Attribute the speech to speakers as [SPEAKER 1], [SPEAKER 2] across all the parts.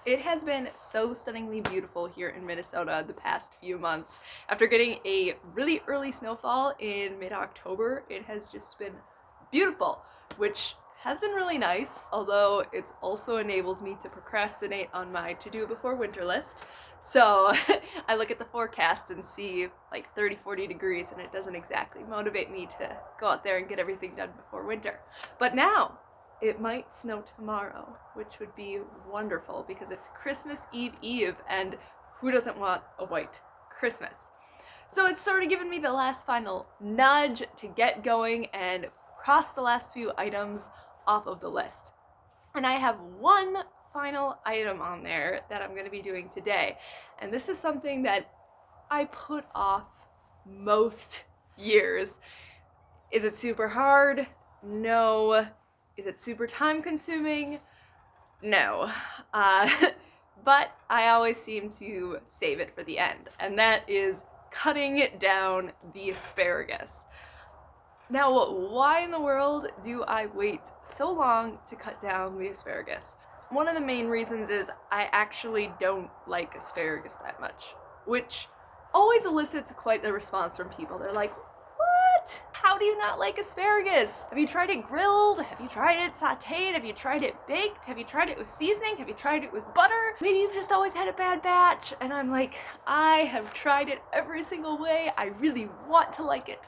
[SPEAKER 1] It has been so stunningly beautiful here in Minnesota the past few months. After getting a really early snowfall in mid-October, it has just been beautiful, which has been really nice, although it's also enabled me to procrastinate on my to-do before winter list. So I look at the forecast and see like 30-40 degrees, and it doesn't exactly motivate me to go out there and get everything done before winter. But now, it might snow tomorrow, which would be wonderful because it's Christmas Eve, and who doesn't want a white Christmas? So it's sort of given me the last final nudge to get going and cross the last few items off of the list. And I have one final item on there that I'm going to be doing today. And this is something that I put off most years. Is it super hard? No. Is it super time consuming? No. But I always seem to save it for the end, and that is cutting down the asparagus. Now, why in the world do I wait so long to cut down the asparagus? One of the main reasons is I actually don't like asparagus that much, which always elicits quite the response from people. They're like, what? How do you not like asparagus? Have you tried it grilled? Have you tried it sauteed? Have you tried it baked? Have you tried it with seasoning? Have you tried it with butter? Maybe you've just always had a bad batch. And I'm like, I have tried it every single way. I really want to like it.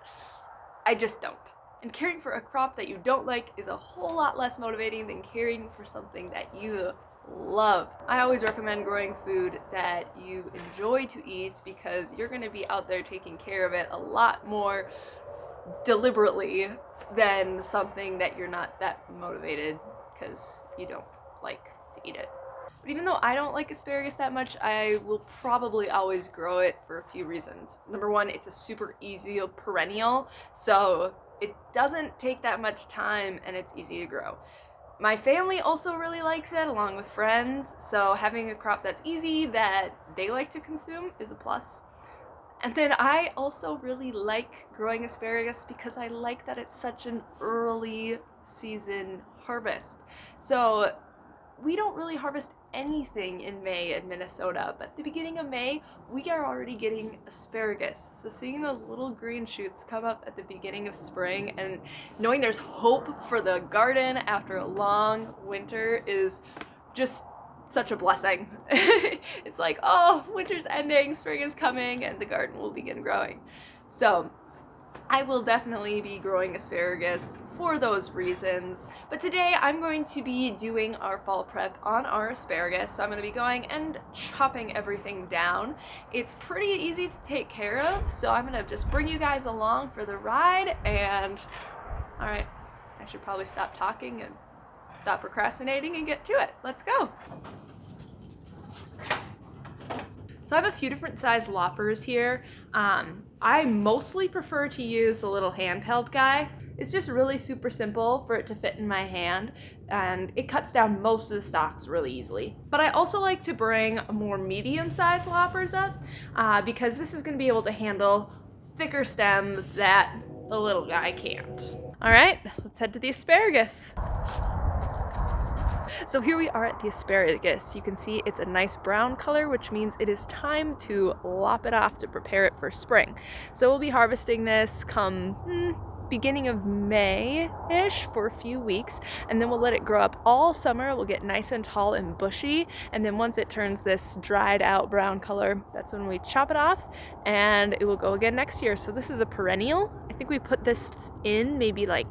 [SPEAKER 1] I just don't. And caring for a crop that you don't like is a whole lot less motivating than caring for something that you love. I always recommend growing food that you enjoy to eat because you're going to be out there taking care of it a lot more deliberately than something that you're not that motivated because you don't like to eat it. But even though I don't like asparagus that much, I will probably always grow it for a few reasons. Number one, it's a super easy perennial, so it doesn't take that much time and it's easy to grow. My family also really likes it, along with friends, so having a crop that's easy, that they like to consume, is a plus. And then I also really like growing asparagus because I like that it's such an early season harvest. So we don't really harvest anything in May in Minnesota, but at the beginning of May, we are already getting asparagus. So seeing those little green shoots come up at the beginning of spring and knowing there's hope for the garden after a long winter is just such a blessing. It's like, oh, winter's ending, spring is coming, and the garden will begin growing. So I will definitely be growing asparagus for those reasons. But today I'm going to be doing our fall prep on our asparagus. So I'm going to be going and chopping everything down. It's pretty easy to take care of, so I'm going to just bring you guys along for the ride. And all right, I should probably stop talking and stop procrastinating and get to it. Let's go. So I have a few different size loppers here. I mostly prefer to use the little handheld guy. It's just really super simple for it to fit in my hand, and it cuts down most of the stalks really easily. But I also like to bring more medium-sized loppers up because this is going to be able to handle thicker stems that the little guy can't. All right, let's head to the asparagus. So here we are at the asparagus. You can see it's a nice brown color, which means it is time to lop it off to prepare it for spring. So we'll be harvesting this come beginning of May-ish for a few weeks, and then we'll let it grow up all summer. It will get nice and tall and bushy, and then once it turns this dried out brown color, that's when we chop it off, and it will go again next year. So this is a perennial. I think we put this in maybe like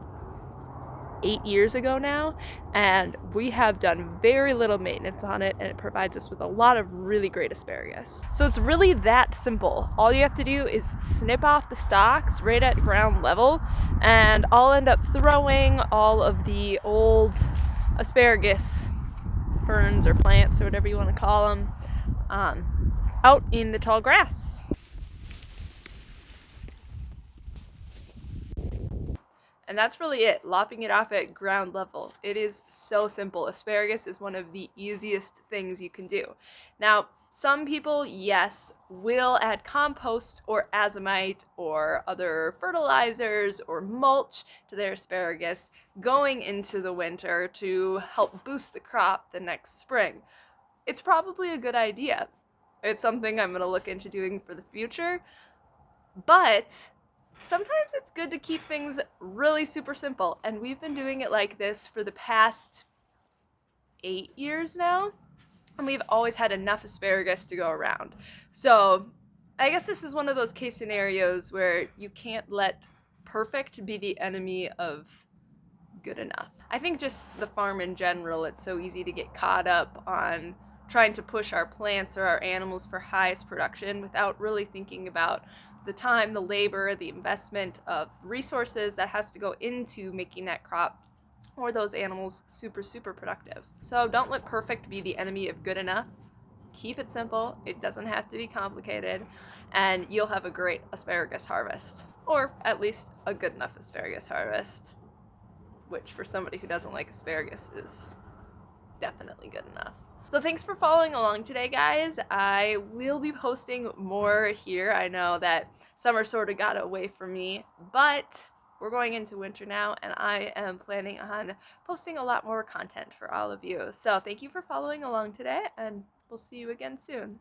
[SPEAKER 1] 8 years ago now, and we have done very little maintenance on it, and it provides us with a lot of really great asparagus. So it's really that simple. All you have to do is snip off the stalks right at ground level, and I'll end up throwing all of the old asparagus ferns or plants or whatever you want to call them out in the tall grass. And that's really it, lopping it off at ground level. It is so simple. Asparagus is one of the easiest things you can do. Now, some people, yes, will add compost or azomite or other fertilizers or mulch to their asparagus going into the winter to help boost the crop the next spring. it's probably a good idea. It's something I'm going to look into doing for the future, but sometimes it's good to keep things really super simple, and we've been doing it like this for the past 8 years now, and we've always had enough asparagus to go around. So I guess this is one of those case scenarios where you can't let perfect be the enemy of good enough. I think just the farm in general, it's so easy to get caught up on trying to push our plants or our animals for highest production without really thinking about the time, the labor, the investment of resources that has to go into making that crop or those animals super, super productive. So don't let perfect be the enemy of good enough. Keep it simple. It doesn't have to be complicated, and you'll have a great asparagus harvest, or at least a good enough asparagus harvest, which for somebody who doesn't like asparagus is definitely good enough. So thanks for following along today, guys. I will be posting more here. I know that summer sort of got away from me, but we're going into winter now, and I am planning on posting a lot more content for all of you. So thank you for following along today, and we'll see you again soon.